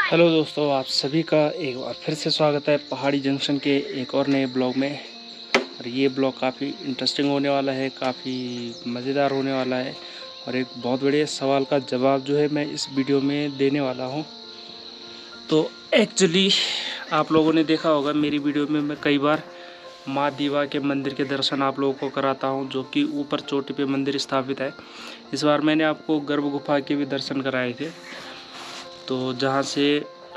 Hello दोस्तों, आप सभी का एक बार फिर से स्वागत है पहाड़ी जंक्शन के एक और नए ब्लॉग में। और ये ब्लॉग काफ़ी इंटरेस्टिंग होने वाला है, काफ़ी मज़ेदार होने वाला है और एक बहुत बड़े सवाल का जवाब जो है मैं इस वीडियो में देने वाला हूँ। तो एक्चुअली आप लोगों ने देखा होगा मेरी वीडियो में मैं कई बार माँ दीवा के मंदिर के दर्शन आप लोगों को कराता हूँ, जो कि ऊपर चोटी पे मंदिर स्थापित है। इस बार मैंने आपको गर्भ गुफा के भी दर्शन कराए थे, तो जहाँ से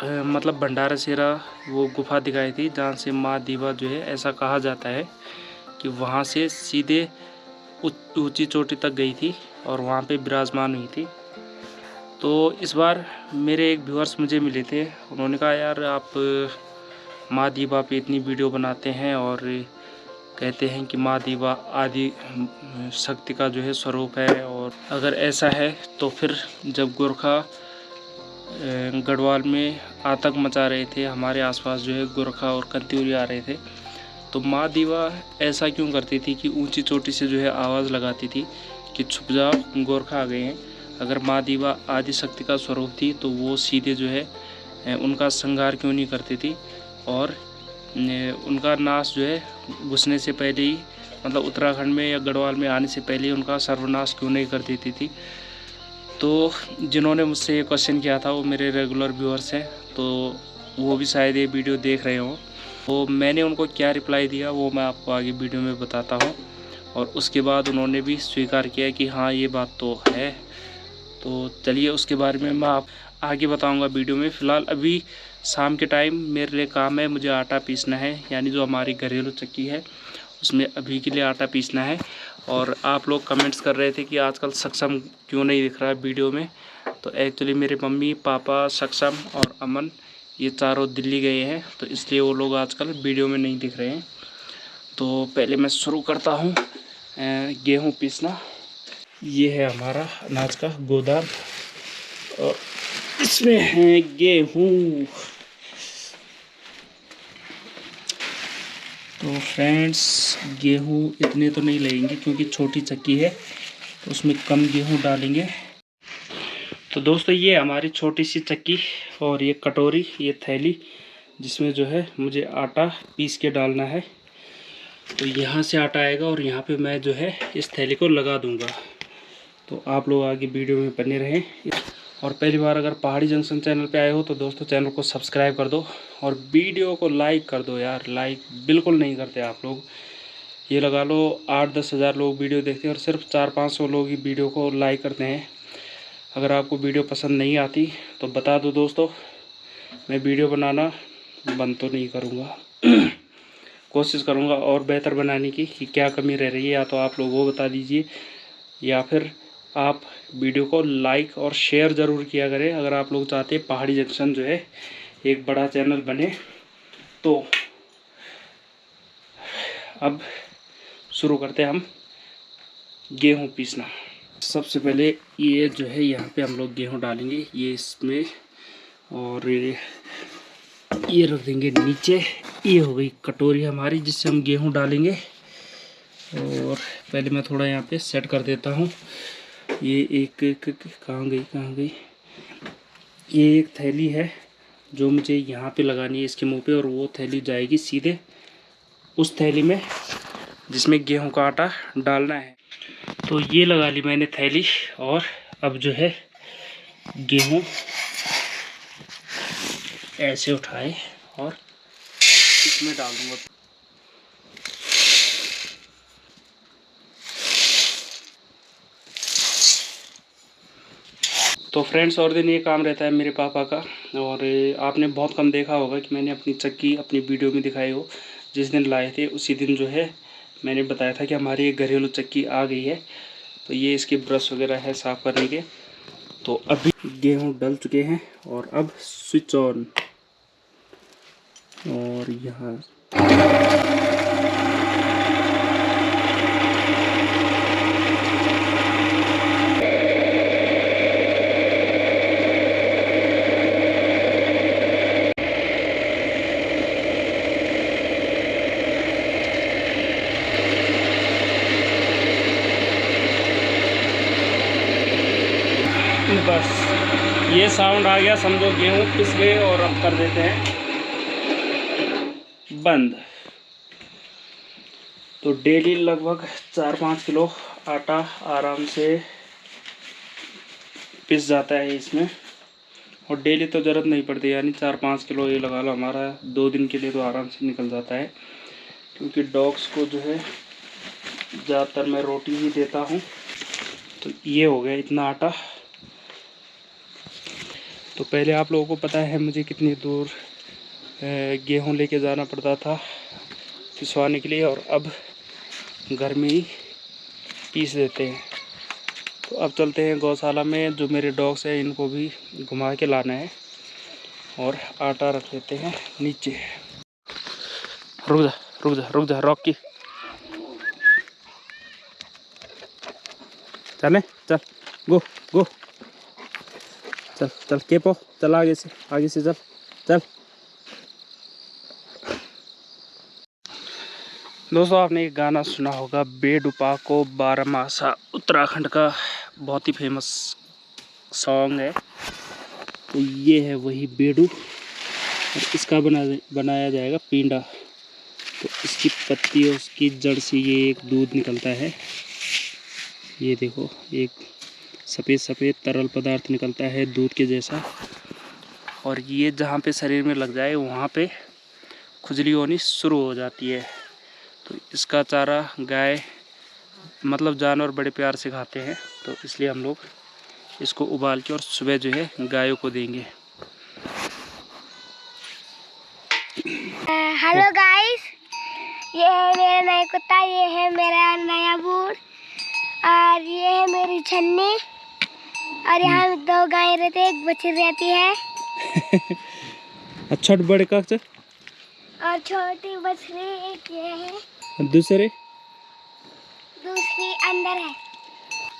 मतलब भंडारा सिरा वो गुफा दिखाई थी, जहाँ से माँ दीवा जो है ऐसा कहा जाता है कि वहाँ से सीधे ऊंची चोटी तक गई थी और वहाँ पे विराजमान हुई थी। तो इस बार मेरे एक व्यूअर्स मुझे मिले थे, उन्होंने कहा यार आप माँ दीवा पे इतनी वीडियो बनाते हैं और कहते हैं कि माँ दीवा आदि शक्ति का जो है स्वरूप है, और अगर ऐसा है तो फिर जब गोरखा गढ़वाल में आतंक मचा रहे थे, हमारे आसपास जो है गोरखा और कंत्यूरी आ रहे थे, तो माँ दीवा ऐसा क्यों करती थी कि ऊंची चोटी से जो है आवाज़ लगाती थी कि छुप जाओ गोरखा आ गए हैं। अगर माँ दीवा आदि शक्ति का स्वरूप थी तो वो सीधे जो है उनका संहार क्यों नहीं करती थी, और उनका नाश जो है घुसने से पहले ही, मतलब उत्तराखंड में या गढ़वाल में आने से पहले ही उनका सर्वनाश क्यों नहीं कर देती थी। तो जिन्होंने मुझसे ये क्वेश्चन किया था वो मेरे रेगुलर व्यूअर्स हैं, तो वो भी शायद ये वीडियो देख रहे हों। तो मैंने उनको क्या रिप्लाई दिया वो मैं आपको आगे वीडियो में बताता हूँ, और उसके बाद उन्होंने भी स्वीकार किया कि हाँ ये बात तो है। तो चलिए उसके बारे में मैं आप आगे बताऊँगा वीडियो में। फ़िलहाल अभी शाम के टाइम मेरे लिए काम है, मुझे आटा पीसना है, यानी जो हमारी घरेलू चक्की है उसमें अभी के लिए आटा पीसना है। और आप लोग कमेंट्स कर रहे थे कि आजकल सक्षम क्यों नहीं दिख रहा है वीडियो में। तो एक्चुअली मेरे मम्मी पापा सक्षम और अमन ये चारों दिल्ली गए हैं, तो इसलिए वो लोग आजकल वीडियो में नहीं दिख रहे हैं। तो पहले मैं शुरू करता हूँ गेहूँ पीसना। ये है हमारा अनाज का गोदाम और इसमें है गेहूँ। तो फ्रेंड्स गेहूँ इतने तो नहीं लगेंगे क्योंकि छोटी चक्की है, तो उसमें कम गेहूँ डालेंगे। तो दोस्तों ये हमारी छोटी सी चक्की और ये कटोरी, ये थैली जिसमें जो है मुझे आटा पीस के डालना है। तो यहाँ से आटा आएगा और यहाँ पे मैं जो है इस थैली को लगा दूँगा। तो आप लोग आगे वीडियो में बने रहें। और पहली बार अगर पहाड़ी जंक्शन चैनल पे आए हो तो दोस्तों चैनल को सब्सक्राइब कर दो और वीडियो को लाइक कर दो यार। लाइक बिल्कुल नहीं करते आप लोग। ये लगा लो 8-10 हज़ार लोग वीडियो देखते हैं और सिर्फ 400-500 लोग ही वीडियो को लाइक करते हैं। अगर आपको वीडियो पसंद नहीं आती तो बता दो दोस्तों, मैं वीडियो बनाना बंद तो नहीं करूँगा। कोशिश करूँगा और बेहतर बनाने की, कि क्या कमी रह रही है या तो आप लोग वो बता दीजिए, या फिर आप वीडियो को लाइक और शेयर ज़रूर किया करें अगर आप लोग चाहते हैं पहाड़ी जंक्शन जो है एक बड़ा चैनल बने। तो अब शुरू करते हैं हम गेहूँ पीसना। सबसे पहले ये जो है यहाँ पे हम लोग गेहूँ डालेंगे, ये इसमें, और ये रख देंगे नीचे। ये हो गई कटोरी हमारी जिससे हम गेहूँ डालेंगे। और पहले मैं थोड़ा यहाँ पे सेट कर देता हूँ। ये एक कहाँ गई, ये एक थैली है जो मुझे यहाँ पे लगानी है इसके मुंह पे, और वो थैली जाएगी सीधे उस थैली में जिसमें गेहूं का आटा डालना है। तो ये लगा ली मैंने थैली, और अब जो है गेहूं ऐसे उठाए और इसमें डाल दूँगा। तो फ्रेंड्स और दिन ये काम रहता है मेरे पापा का, और आपने बहुत कम देखा होगा कि मैंने अपनी चक्की अपनी वीडियो में दिखाई हो। जिस दिन लाए थे उसी दिन जो है मैंने बताया था कि हमारी एक घरेलू चक्की आ गई है। तो ये इसके ब्रश वगैरह है साफ़ करने के। तो अभी गेहूं डल चुके हैं और अब स्विच ऑन, और यहाँ बस ये साउंड आ गया, समझो गेहूँ पिस गए और अब कर देते हैं बंद। तो डेली लगभग 4-5 किलो आटा आराम से पिस जाता है इसमें, और डेली तो ज़रूरत नहीं पड़ती, यानी 4-5 किलो ये लगा लो, हमारा 2 दिन के लिए तो आराम से निकल जाता है। क्योंकि डॉग्स को जो है ज़्यादातर मैं रोटी ही देता हूँ। तो ये हो गया इतना आटा। तो पहले आप लोगों को पता है मुझे कितनी दूर गेहूँ लेके जाना पड़ता था पिसवाने के लिए, और अब घर में ही पीस देते हैं। तो अब चलते हैं गौशाला में, जो मेरे डॉग्स हैं इनको भी घुमा के लाना है, और आटा रख लेते हैं नीचे। रुक जा रुक जा रुक जा, रॉकी चले, चल गो गो, चल चल केपो, चल आगे से चल चल। दोस्तों आपने एक गाना सुना होगा बेडूपा को बारहमासा, उत्तराखंड का बहुत ही फेमस सॉन्ग है। तो ये है वही बेडू, और इसका बनाया जाएगा पींडा। तो इसकी पत्ती और उसकी जड़ से ये एक दूध निकलता है, ये देखो एक सफ़ेद सफ़ेद तरल पदार्थ निकलता है दूध के जैसा, और ये जहाँ पे शरीर में लग जाए वहाँ पे खुजली होनी शुरू हो जाती है। तो इसका चारा गाय मतलब जानवर बड़े प्यार से खाते हैं, तो इसलिए हम लोग इसको उबाल के और सुबह जो है गायों को देंगे। हेलो गाइस, ये है मेरा नया कुत्ता, ये है मेरा नया बूढ़, और ये है मेरी छन्नी, और यहाँ 2 गाय रहते हैं, एक बच्ची रहती है। अच्छा बड़े का और छोटी बछड़ी एक ये है, दूसरी अंदर है।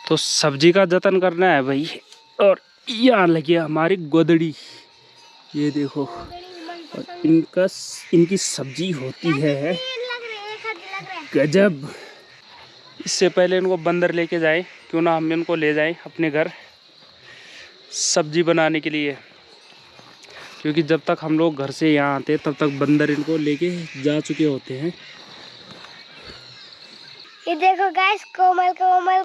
तो सब्जी का जतन करना है भाई। और यहाँ लगी हमारी गोदड़ी, ये देखो, और इनकी सब्जी होती है गजब। इससे पहले इनको बंदर लेके जाएं, क्यों ना हम इनको ले जाएं अपने घर सब्जी बनाने के लिए, क्योंकि जब तक हम लोग घर से यहाँ आते तब तक बंदर इनको लेके जा चुके होते हैं। ये देखो गाइस, कोमल कोमल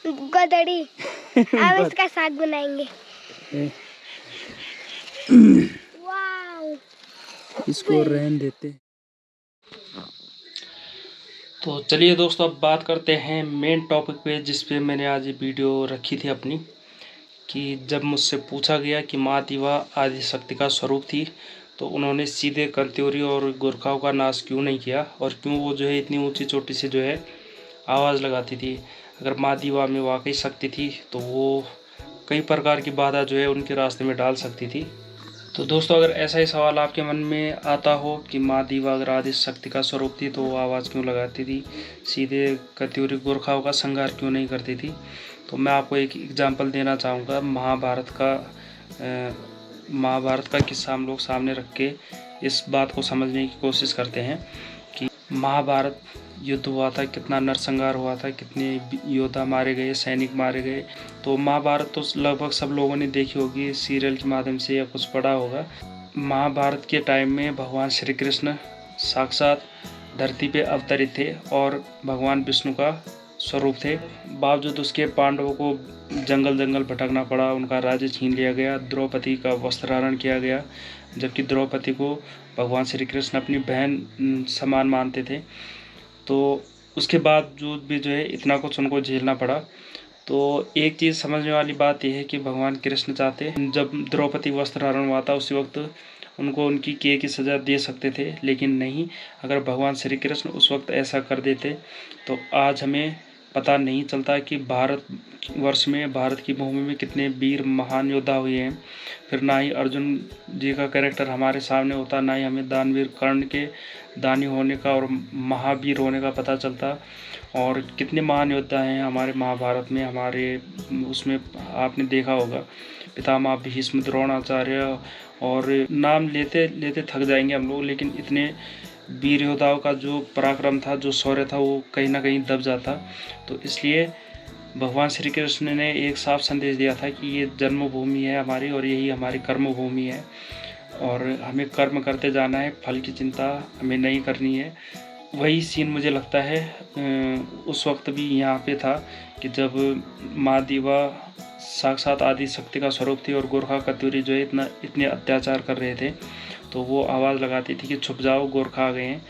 गोदड़ी। अब इसका साग बनाएंगे। वाव, इसको रहने देते। तो चलिए दोस्तों, अब बात करते हैं मेन टॉपिक पे, जिस पे मैंने आज ये वीडियो रखी थी अपनी, कि जब मुझसे पूछा गया कि माँ दीवा आदिशक्ति का स्वरूप थी, तो उन्होंने सीधे कंत्योरी और गोरखाओं का नाश क्यों नहीं किया, और क्यों वो जो है इतनी ऊंची चोटी से जो है आवाज़ लगाती थी। अगर माँ दीवा में वाकई शक्ति थी तो वो कई प्रकार की बाधा जो है उनके रास्ते में डाल सकती थी। तो दोस्तों, अगर ऐसा ही सवाल आपके मन में आता हो कि माँ दीवा अगर आदिशक्ति का स्वरूप थी तो वो आवाज़ क्यों लगाती थी, सीधे कंत्योरी गोरखाओं का संहार क्यों नहीं करती थी, तो मैं आपको एक एग्जांपल देना चाहूँगा। महाभारत का किस्सा हम लोग सामने रख के इस बात को समझने की कोशिश करते हैं कि महाभारत युद्ध हुआ था, कितना नरसंहार हुआ था, कितने योद्धा मारे गए, सैनिक मारे गए। तो महाभारत तो लगभग सब लोगों ने देखी होगी सीरियल के माध्यम से या कुछ पढ़ा होगा। महाभारत के टाइम में भगवान श्री कृष्ण साक्षात धरती पे अवतरित थे और भगवान विष्णु का स्वरूप थे। बावजूद उसके पांडवों को जंगल भटकना पड़ा, उनका राज्य छीन लिया गया, द्रौपदी का वस्त्रहरण किया गया, जबकि द्रौपदी को भगवान श्री कृष्ण अपनी बहन समान मानते थे। तो उसके बावजूद भी जो है इतना कुछ उनको झेलना पड़ा। तो एक चीज़ समझने वाली बात यह है कि भगवान कृष्ण चाहते, जब द्रौपदी वस्त्रहरण हुआ था उसी वक्त उनको उनकी की सज़ा दे सकते थे, लेकिन नहीं। अगर भगवान श्री कृष्ण उस वक्त ऐसा कर देते तो आज हमें पता नहीं चलता कि भारत वर्ष में, भारत की भूमि में कितने वीर महान योद्धा हुए हैं। फिर ना ही अर्जुन जी का कैरेक्टर हमारे सामने होता, ना ही हमें दानवीर कर्ण के दानी होने का और महावीर होने का पता चलता। और कितने महान योद्धा हैं हमारे महाभारत में, हमारे उसमें आपने देखा होगा पितामह भीष्म, द्रोणाचार्य, और नाम लेते लेते थक जाएंगे हम लोग, लेकिन इतने वीर योद्धाओं का जो पराक्रम था, जो शौर्य था, वो कहीं ना कहीं दब जाता। तो इसलिए भगवान श्री कृष्ण ने एक साफ संदेश दिया था कि ये जन्मभूमि है हमारी और यही हमारी कर्मभूमि है और हमें कर्म करते जाना है, फल की चिंता हमें नहीं करनी है। वही सीन मुझे लगता है उस वक्त भी यहाँ पे था कि जब माँ दीवा साक्षात आदि शक्ति का स्वरूप थी और गोरखा कत्यूरी जो है इतने अत्याचार कर रहे थे, तो वो आवाज़ लगाती थी कि छुप जाओ, गोरखा आ गए हैं।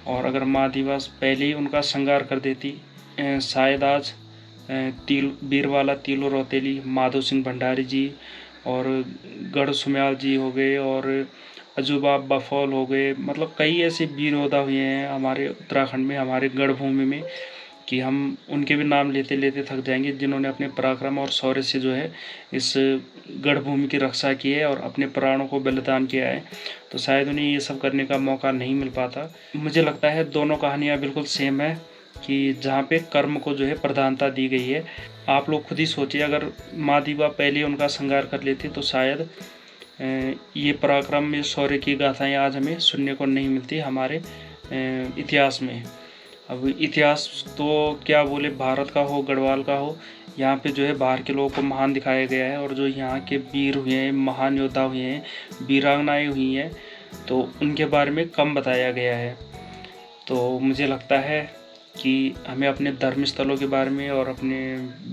और अगर माँ दीवा पहले ही उनका श्रृंगार कर देती, शायद आज बीरवाला तीलू रौतेली, माधो सिंह भंडारी जी और गढ़ सुम्याल जी हो गए और अजूबा बफौल हो गए, मतलब कई ऐसे वीर योद्धा हुए हैं हमारे उत्तराखंड में, हमारे गढ़ भूमि में, कि हम उनके भी नाम लेते लेते थक जाएंगे, जिन्होंने अपने पराक्रम और शौर्य से जो है इस गढ़ भूमि की रक्षा की है और अपने प्राणों को बलिदान किया है। तो शायद उन्हें ये सब करने का मौका नहीं मिल पाता। मुझे लगता है दोनों कहानियाँ बिल्कुल सेम है कि जहाँ पे कर्म को जो है प्रधानता दी गई है। आप लोग खुद ही सोचिए, अगर माँ दीवा पहले उनका श्रृंगार कर लेती तो शायद ये पराक्रम में शौर्य की गाथाएँ आज हमें सुनने को नहीं मिलती हमारे इतिहास में। अब इतिहास तो क्या बोले, भारत का हो, गढ़वाल का हो, यहाँ पे जो है बाहर के लोगों को महान दिखाया गया है और जो यहाँ के वीर हुए हैं, महान योद्धा हुए हैं, वीरांगनाएँ हुई हैं, तो उनके बारे में कम बताया गया है। तो मुझे लगता है कि हमें अपने धर्म स्थलों के बारे में और अपने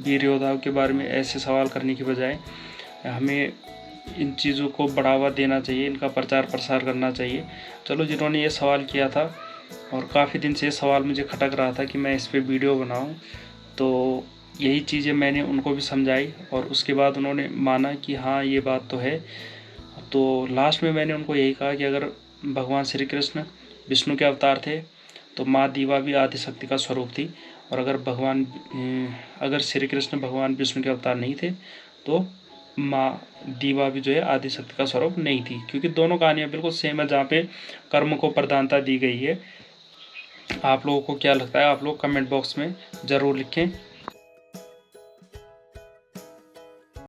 वीर योद्धाओं के बारे में ऐसे सवाल करने की बजाय हमें इन चीज़ों को बढ़ावा देना चाहिए, इनका प्रचार प्रसार करना चाहिए। चलो, जिन्होंने ये सवाल किया था और काफ़ी दिन से सवाल मुझे खटक रहा था कि मैं इस पे वीडियो बनाऊं, तो यही चीज़ें मैंने उनको भी समझाई और उसके बाद उन्होंने माना कि हाँ, ये बात तो है। तो लास्ट में मैंने उनको यही कहा कि अगर भगवान श्री कृष्ण विष्णु के अवतार थे तो माँ दीवा भी आदिशक्ति का स्वरूप थी, और अगर श्री कृष्ण भगवान विष्णु के अवतार नहीं थे तो माँ दीवा भी जो है आदिशक्ति का स्वरूप नहीं थी, क्योंकि दोनों कहानियाँ बिल्कुल सेम है जहाँ पे कर्म को प्रधानता दी गई है। आप लोगों को क्या लगता है, आप लोग कमेंट बॉक्स में ज़रूर लिखें।